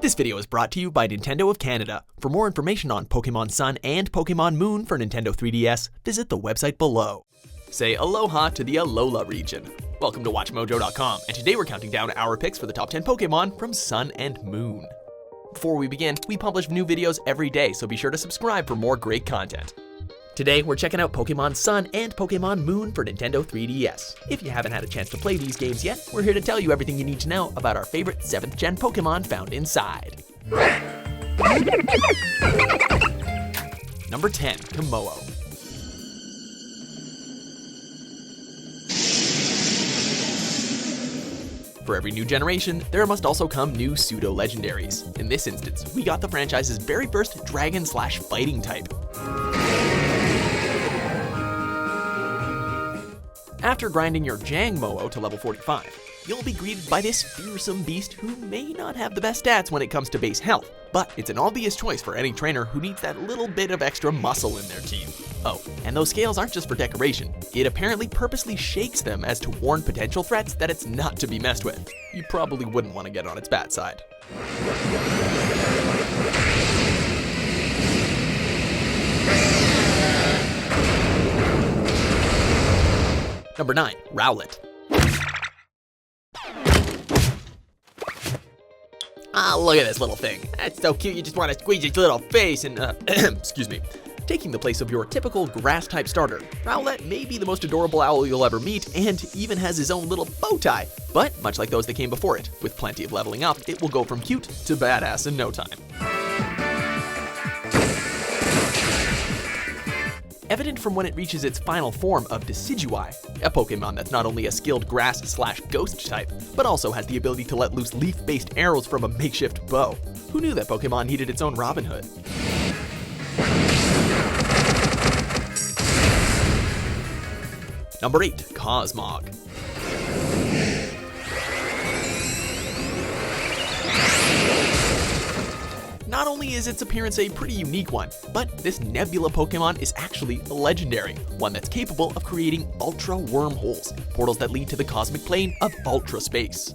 This video is brought to you by Nintendo of Canada. For more information on Pokémon Sun and Pokémon Moon for Nintendo 3DS, visit the website below. Say aloha to the Alola region. Welcome to WatchMojo.com, and today we're counting down our picks for the top 10 Pokémon from Sun and Moon. Before we begin, we publish new videos every day, so be sure to subscribe for more great content. Today, we're checking out Pokémon Sun and Pokémon Moon for Nintendo 3DS. If you haven't had a chance to play these games yet, we're here to tell you everything you need to know about our favorite 7th gen Pokémon found inside. Number 10, Kommoo. For every new generation, there must also come new pseudo-legendaries. In this instance, we got the franchise's very first dragon/fighting type. After grinding your Kommoo to level 45, you'll be greeted by this fearsome beast who may not have the best stats when it comes to base health, but it's an obvious choice for any trainer who needs that little bit of extra muscle in their team. Oh, and those scales aren't just for decoration. It apparently purposely shakes them as to warn potential threats that it's not to be messed with. You probably wouldn't want to get on its bad side. Number 9, Rowlet. Ah, look at this little thing. That's so cute, you just want to squeeze its little face and, excuse me. Taking the place of your typical grass-type starter, Rowlet may be the most adorable owl you'll ever meet and even has his own little bow tie. But much like those that came before it, with plenty of leveling up, it will go from cute to badass in no time. Evident from when it reaches its final form of Decidueye, a Pokemon that's not only a skilled grass/ghost type, but also has the ability to let loose leaf-based arrows from a makeshift bow. Who knew that Pokemon needed its own Robin Hood? Number 8, Cosmog. Not only is its appearance a pretty unique one, but this Nebula Pokemon is actually legendary, one that's capable of creating ultra wormholes, portals that lead to the cosmic plane of ultra space.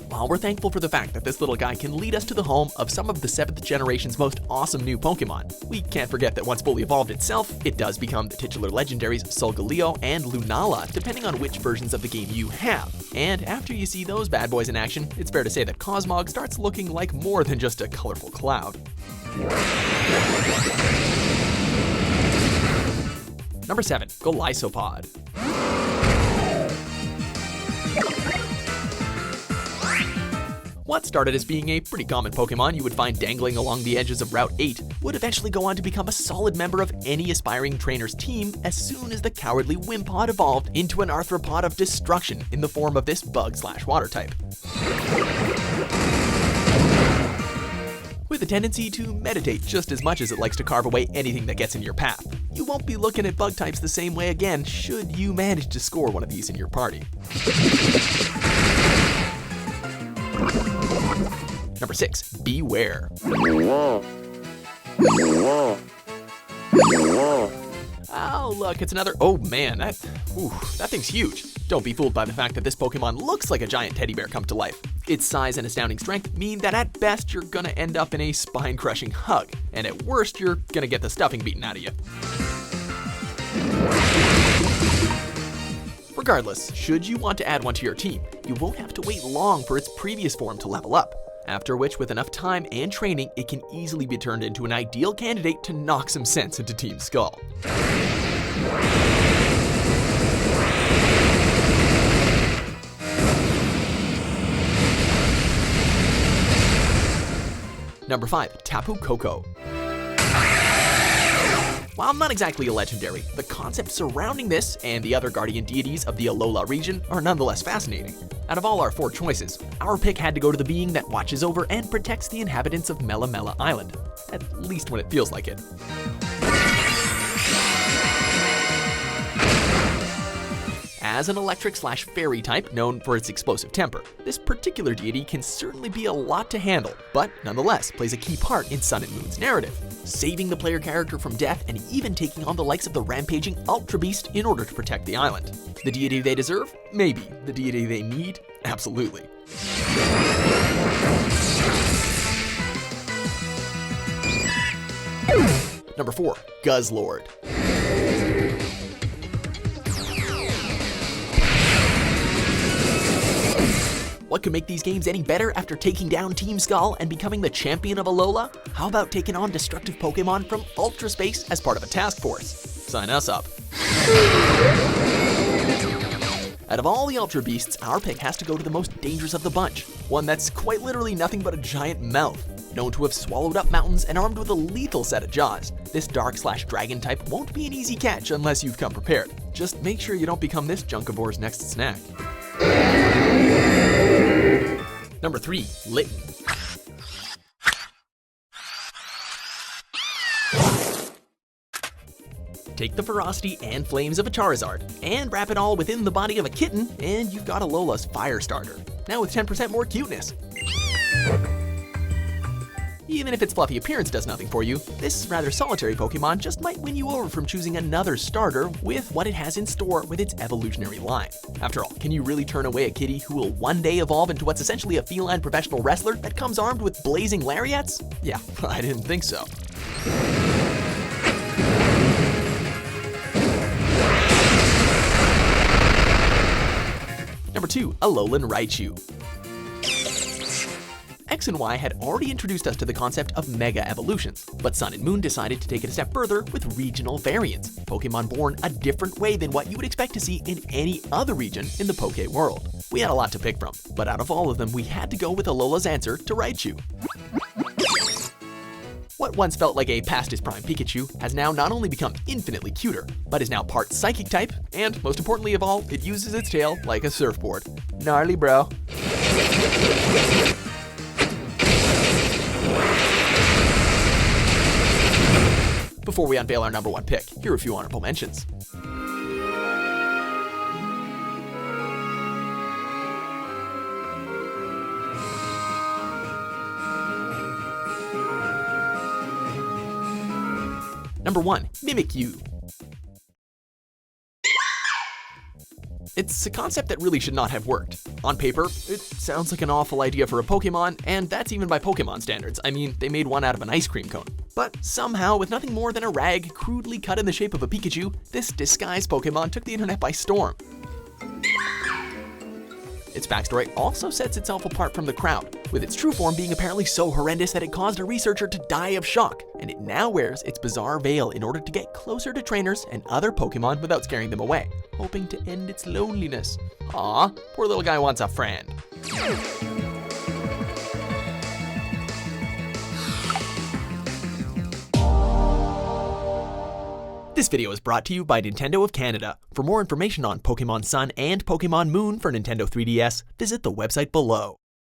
While we're thankful for the fact that this little guy can lead us to the home of some of the 7th generation's most awesome new Pokemon, we can't forget that once fully evolved itself, it does become the titular legendaries Solgaleo and Lunala, depending on which versions of the game you have. And after you see those bad boys in action, it's fair to say that Cosmog starts looking like more than just a colorful cloud. Number 7, Golisopod. What started as being a pretty common Pokemon you would find dangling along the edges of Route 8 would eventually go on to become a solid member of any aspiring trainer's team as soon as the cowardly Wimpod evolved into an arthropod of destruction in the form of this bug/water type. With a tendency to meditate just as much as it likes to carve away anything that gets in your path. You won't be looking at bug types the same way again should you manage to score one of these in your party. Number 6, Bewear. Oh, look, it's another. Oh man, that thing's huge. Don't be fooled by the fact that this Pokemon looks like a giant teddy bear come to life. Its size and astounding strength mean that at best you're gonna end up in a spine-crushing hug, and at worst you're gonna get the stuffing beaten out of you. Regardless, should you want to add one to your team, you won't have to wait long for its previous form to level up. After which, with enough time and training, it can easily be turned into an ideal candidate to knock some sense into Team Skull. Number 5, Tapu Koko. While not exactly a legendary, the concept surrounding this and the other guardian deities of the Alola region are nonetheless fascinating. Out of all our 4 choices, our pick had to go to the being that watches over and protects the inhabitants of Melamela Island, at least when it feels like it. has an electric/fairy type known for its explosive temper. This particular deity can certainly be a lot to handle, but nonetheless plays a key part in Sun and Moon's narrative, saving the player character from death and even taking on the likes of the rampaging Ultra Beast in order to protect the island. The deity they deserve? Maybe. The deity they need? Absolutely. Number 4. Guzzlord. What could make these games any better after taking down Team Skull and becoming the champion of Alola? How about taking on destructive Pokemon from Ultra Space as part of a task force? Sign us up. Out of all the Ultra Beasts, our pick has to go to the most dangerous of the bunch, one that's quite literally nothing but a giant mouth. Known to have swallowed up mountains and armed with a lethal set of jaws, this dark/dragon type won't be an easy catch unless you've come prepared. Just make sure you don't become this junkivore's next snack. Number 3. Litten. Take the ferocity and flames of a Charizard, and wrap it all within the body of a kitten, and you've got Alola's fire starter. Now with 10% more cuteness. Even if its fluffy appearance does nothing for you, this rather solitary Pokemon just might win you over from choosing another starter with what it has in store with its evolutionary line. After all, can you really turn away a kitty who will one day evolve into what's essentially a feline professional wrestler that comes armed with blazing lariats? Yeah, I didn't think so. Number 2. Alolan Raichu. X and Y had already introduced us to the concept of mega evolutions, but Sun and Moon decided to take it a step further with regional variants, Pokemon born a different way than what you would expect to see in any other region in the Poke world. We had a lot to pick from, but out of all of them, we had to go with Alola's answer to Raichu. What once felt like a past his prime Pikachu has now not only become infinitely cuter, but is now part psychic type, and most importantly of all, it uses its tail like a surfboard. Gnarly, bro. Before we unveil our number 1 pick, here are a few honorable mentions. Number 1. Mimikyu. It's a concept that really should not have worked. On paper, it sounds like an awful idea for a Pokemon, and that's even by Pokemon standards. I mean, they made one out of an ice cream cone. But somehow, with nothing more than a rag crudely cut in the shape of a Pikachu, this disguised Pokemon took the internet by storm. Its backstory also sets itself apart from the crowd, with its true form being apparently so horrendous that it caused a researcher to die of shock, and it now wears its bizarre veil in order to get closer to trainers and other Pokemon without scaring them away, hoping to end its loneliness. Aw, poor little guy wants a friend. This video is brought to you by Nintendo of Canada. For more information on Pokemon Sun and Pokemon Moon for Nintendo 3DS, visit the website below.